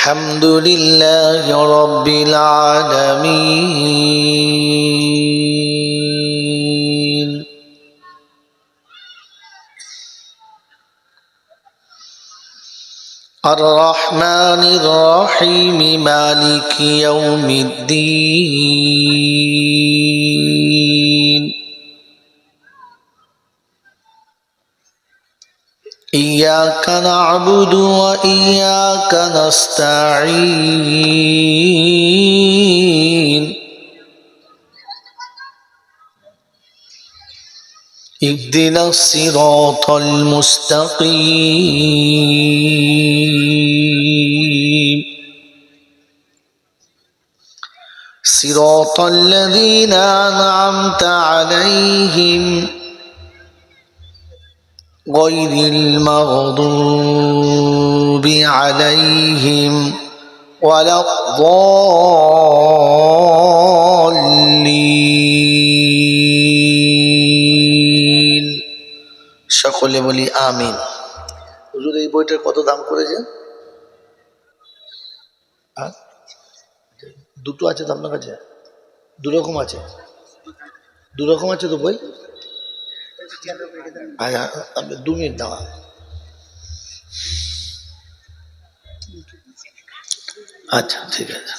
الحمد لله رب العالمين الرحمن الرحيم مالك يوم الدين إياك نعبد وإياك نستعين اهدنا الصراط المستقيم صراط الذين أنعمت عليهم غير المغضوب عليهم ولا الضالين সকলে বলি আমিন। হুজুর এই বইটার কত দাম করেছে? দুটো আছে তো আপনার কাছে? দুরকম আছে তো বই। আপনি 2 মিনিট দাও। আচ্ছা ঠিক আছে।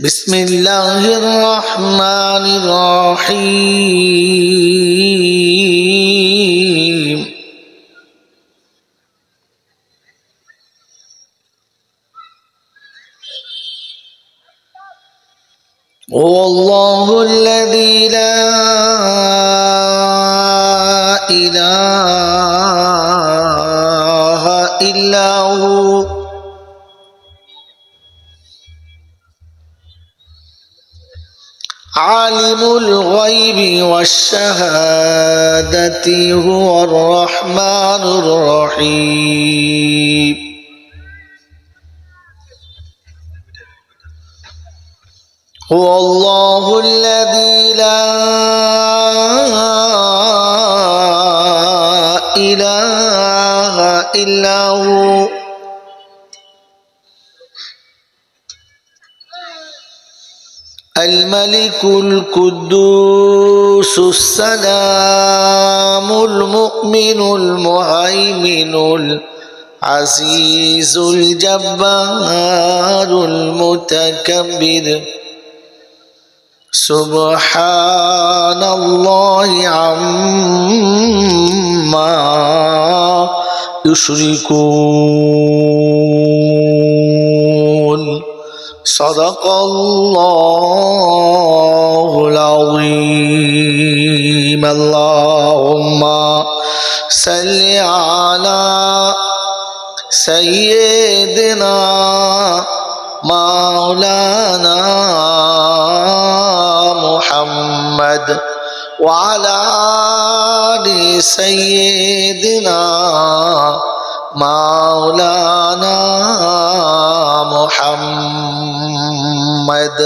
বিসমিল্লাহির রহমানির রহিম ওয়াল্লাহুল্লাযী লা ইলাহা ইল্লা হু আলিমুল গায়বি ওয়াশ শাহাদাতি হুয়ার রহমানুর রহিম ওয়াল্লাহুল্লাযী লা ইলাহা ইল্লা হু الملك القدوس السلام المؤمن المهيمن العزيز الجبار المتكبر سبحان الله عما يشركون صدق الله العظيم اللهم صل على سيدنا مولانا محمد وعلى آل سيدنا مولانا محمد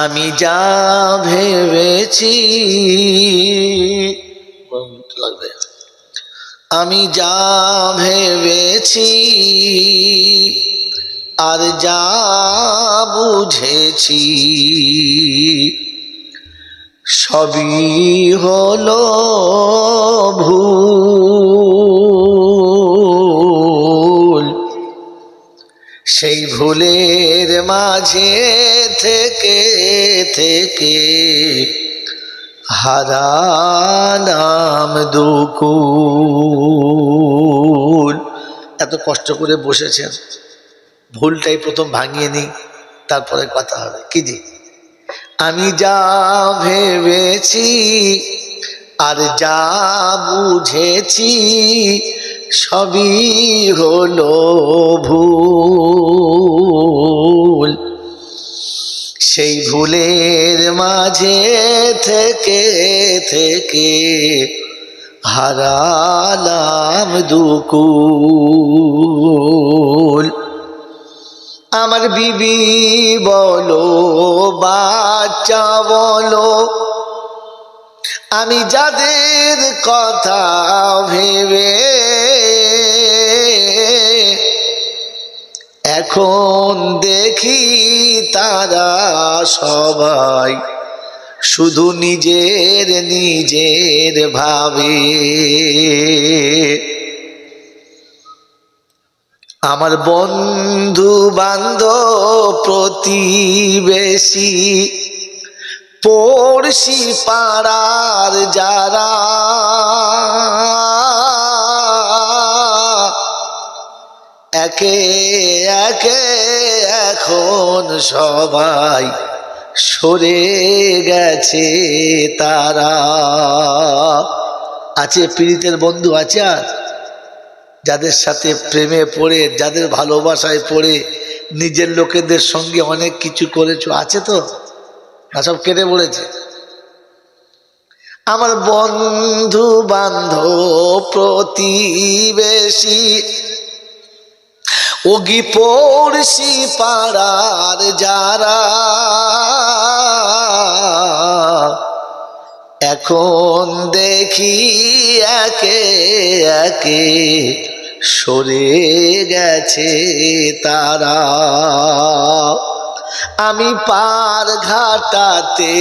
আমি যা ভেবেছি আর যা বুঝেছি সবই হলো ভুল। সেই ভুলের মাঝে থেকে থেকে হারালাম দুকুল। এত কষ্ট করে বসেছেন, ভুলটাই প্রথম ভাঙিয়ে নিই, তারপরে কথা হবে। কি জি, আমি যা ভেবেছি আর যা বুঝেছি সবই হলো ভুল। সেই ভুলের মাঝে থেকে থেকে হারালাম দুকুল। আমার বিবি বলো বাচ্চা বলো, আমি যাদের কথা ভেবে এখন দেখি তারা সবাই শুধু নিজের নিজের ভাবে। আমার বন্ধু বান্ধব প্রতিবেশী পড়শি পাড়ার যারা একে একে এখন সবাই সরে গেছে তারা। আছে পীড়িতের বন্ধু আছে, আর যাদের সাথে প্রেমে পড়ে, যাদের ভালোবাসায় পড়ে নিজের লোকেদের সঙ্গে অনেক কিছু করেছো, আছে তো? না সব কেটে পড়েছে? আমার বন্ধু বান্ধব প্রতিবেশী ওগি পড়শি পাড়ার যারা এখন দেখি একে একে সরে গেছে তারা। আমি পার ঘাটাতে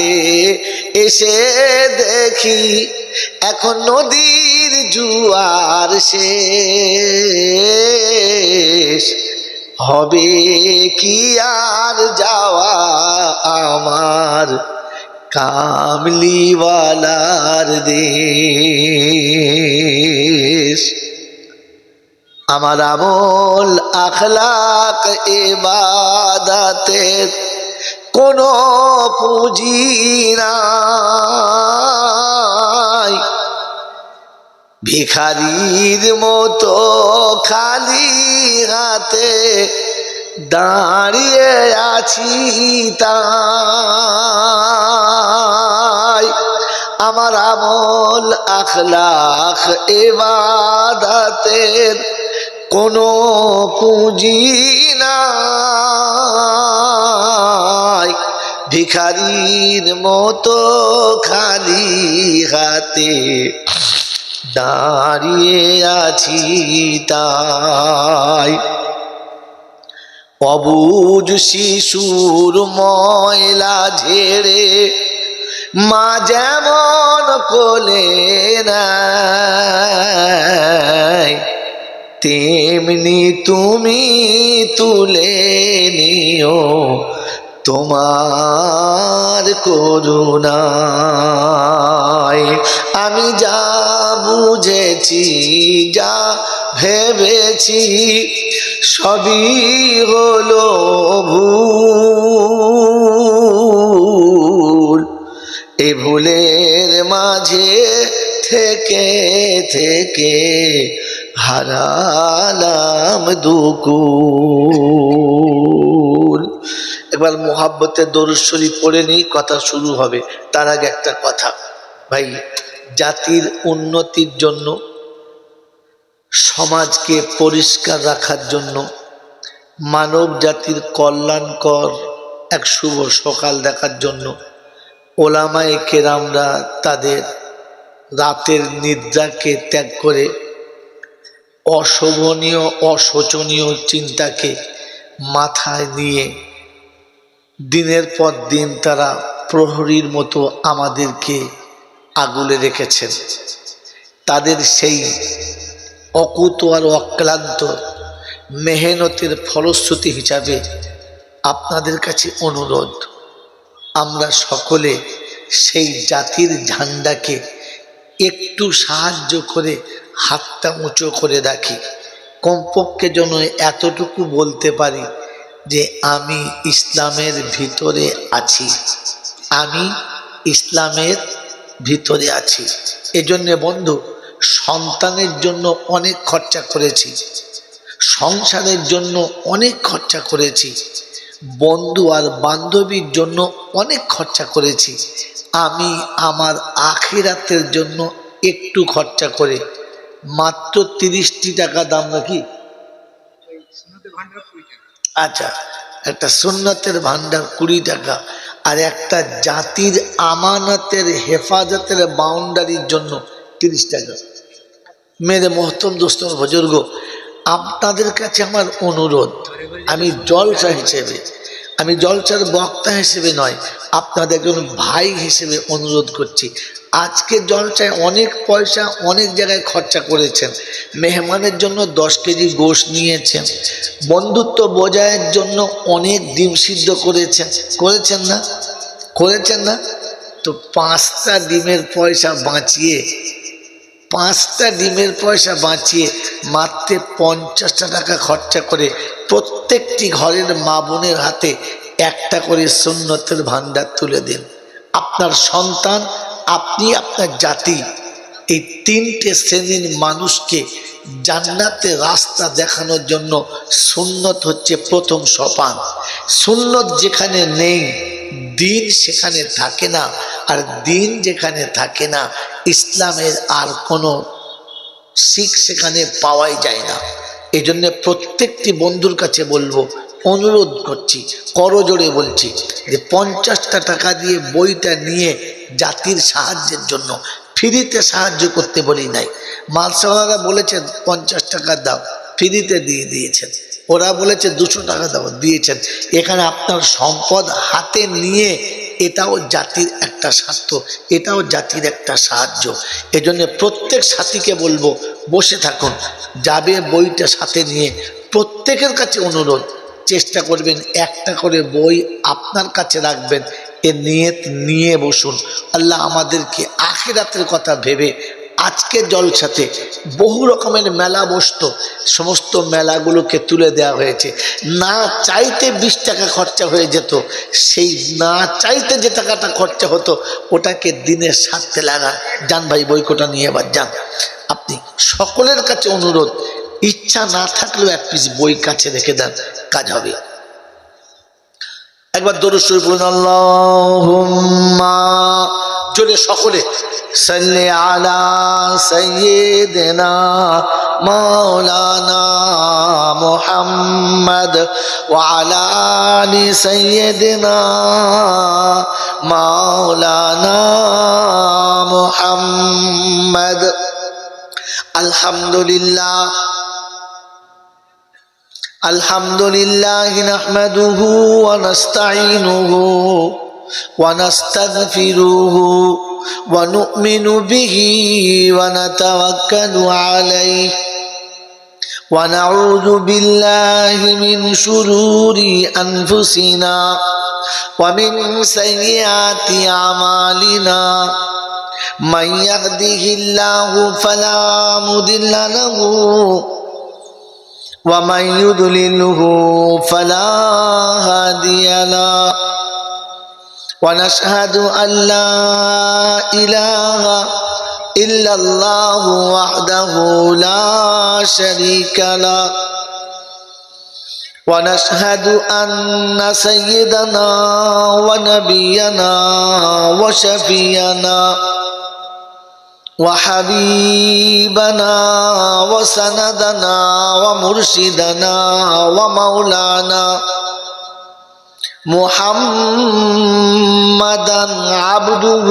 এসে দেখি এখন নদীর জোয়ার শেষ, হবে কি আর যাওয়া আমার কামলিওয়ালার দেশ। আমার আমল আখলাক ইবাদতের কোনো পুঁজি নাই, ভিখারির মতো খালি হাতে দাঁড়িয়ে আছি তাই। আমার আমল আখলাক ইবাদতের কোনো পুঁজি নাই, ভিখারির মতো খালি হাতে দাঁড়িয়ে আছি তাই। অবুঝ শিশুর ময়লা ঝেড়ে মা যেমন কোলে নেয়, তেমনি তুমি তুলে নিও তোমার করুণায়। আমি যা বুঝেছি, যা ভেবেছি, সবই হলো ভুল। এ ভুলের মাঝে থেকে থেকে হারালাম দুকুল। এবার মোহাব্বতের দরুদ শরীফ পড়ে নিই, কথা শুরু হবে। তার আগে একটা কথা ভাই, জাতির উন্নতির জন্য, সমাজকে পরিষ্কার রাখার জন্য, মানব জাতির কল্যাণকর এক শুভ সকাল দেখার জন্য ওলামায়ে কেরামরা তাদের রাতের নিদ্রাকে ত্যাগ করে অশোভনীয় অশোচনীয় চিন্তাকে মাথায় নিয়ে দিনের পর দিন তারা প্রহরীর মতো আমাদেরকে আগলে রেখেছেন। তাদের সেই অকুত আর অক্লান্ত মেহনতের ফলশ্রুতি হিসাবে আপনাদের কাছে অনুরোধ, আমরা সকলে সেই জাতির ঝান্ডাকে একটু সাহায্য করে হাতটা উঁচু করে রাখি। কমপক্ষে যেন এতটুকু বলতে পারি যে আমি ইসলামের ভিতরে আছি, আমি ইসলামের ভিতরে আছি। এজন্য বন্ধু, সন্তানের জন্য অনেক খরচা করেছি, সংসারের জন্য অনেক খরচা করেছি, বন্ধু আর বান্ধবীর জন্য অনেক খরচা করেছি। আমি আমার আখিরাতের জন্য একটু খরচা করে মাত্র 30টি টাকা দাম নাকি, আচ্ছা একটা সুন্নতের ভান্ডার 20 টাকা, আর একটা জাতির আমানতের হেফাজতের বাউন্ডারির জন্য 30 টাকা। মেরে মোহতরম দোস্তর বুজুর্গ, আপনাদের কাছে আমার অনুরোধ, আমি জলসা হিসেবে, আমি জলসার বক্তা হিসেবে নয়, আপনাদের একজন ভাই হিসেবে অনুরোধ করছি। আজকে জলসায় অনেক পয়সা অনেক জায়গায় খরচা করেছেন, মেহমানের জন্য 10 কেজি গোশ নিয়েছেন, বন্ধুত্ব বজায়ের জন্য অনেক ডিম সিদ্ধ করেছেন, করেছেন না? করেছেন না? তো 5টা ডিমের পয়সা বাঁচিয়ে, 5টা ডিমের পয়সা বাঁচিয়ে মাত্র 50টা টাকা খরচা করে প্রত্যেকটি ঘরের মা বোনের হাতে একটা করে সুন্নতের ভান্ডার তুলে দিন। আপনার সন্তান, আপনি, আপনার জাতি, এই 3টে শ্রেণীর মানুষকে জান্নাতে রাস্তা দেখানোর জন্য সুন্নত হচ্ছে প্রথম সোপান। সুন্নত যেখানে নেই দিন সেখানে থাকে না, আর দিন যেখানে থাকে না ইসলামের আর কোনো শিখ সেখানে পাওয়াই যায় না। এই জন্যে প্রত্যেকটি বন্ধুর কাছে বলবো, অনুরোধ করছি, করজোড়ে বলছি যে 50টা টাকা দিয়ে বইটা নিয়ে জাতির সাহায্যের জন্য, ফ্রিতে সাহায্য করতে বলি নাই। মালসাওয়ালারা বলেছেন 50 টাকা দাও, ফ্রিতে দিয়ে দিয়েছেন। ওরা বলেছে 200 টাকা দাও, দিয়েছেন। এখানে আপনার সম্পদ হাতে নিয়ে, এটাও জাতির একটা স্বার্থ, এটাও জাতির একটা সাহায্য। এজন্য প্রত্যেক সাথীকে বলবো, বসে থাকুন, যাবে বইটা সাথে নিয়ে। প্রত্যেকের কাছে অনুরোধ, চেষ্টা করবেন একটা করে বই আপনার কাছে রাখবেন, এ নিয়ত নিয়ে বসুন। আল্লাহ আমাদেরকে আখিরাতের কথা ভেবে, আজকে জলসাতে বহু রকমের মেলা বসতো, সমস্ত মেলাগুলোকে তুলে দেওয়া হয়েছে। না চাইতে 20 টাকা খরচা হয়ে যেত, সেই না চাইতে যে টাকাটা খরচা হতো ওটাকে দিনের স্বার্থে লাগান। যান ভাই, বইকোটা নিয়ে এবার যান। আপনি সকলের কাছে অনুরোধ, ইচ্ছা না থাকলেও এক পিস বই কাছে রেখে দেন, কাজ হবে। একবার দরুদ শরীফ পড়ুন, আল্লাহুম্মা, জোরে সকলে, সাল্লি আলা সাইয়্যিদিনা মাওলানা মুহাম্মদ ওয়া আলা আলি সাইয়্যিদিনা মাওলানা মুহাম্মদ। আলহামদুলিল্লাহ, আলহামদুলিল্লাহ নাহমাদুহু ওয়া নাস্তাঈনুহু ওয়া নাস্তাগফিরুহু ওয়া নু'মিনু বিহি ওয়া নাতাওয়াক্কালু আলাইহি ওয়া নাউযু বিল্লাহি মিন শুরুরি আনফুসিনা ওয়া মিন সাইয়্যাতি আমালিনা। মান ইয়াহদিহিল্লাহু ফালা মুদিল্লা লাহু ومن يضلله فلا هادي له ونشهد أن لا إله إلا الله وحده لا شريك له ونشهد أن سيدنا ونبينا وشفينا وحبيبنا وسندنا ومرشدنا ومولانا محمدا عبده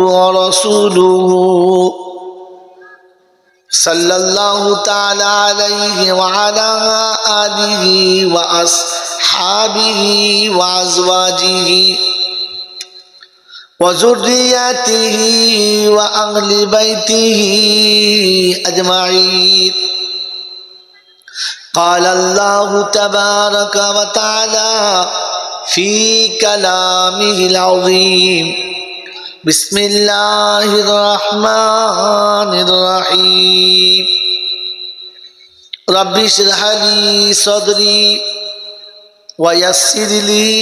ورسوله صلى الله تعالى عليه وعلى آله وأصحابه وأزواجه وذرياته وأهل بيته أجمعين. قال الله تبارك وتعالى في كلامه العظيم: بسم الله الرحمن الرحيم. رب اشرح لي صدري ويسر لي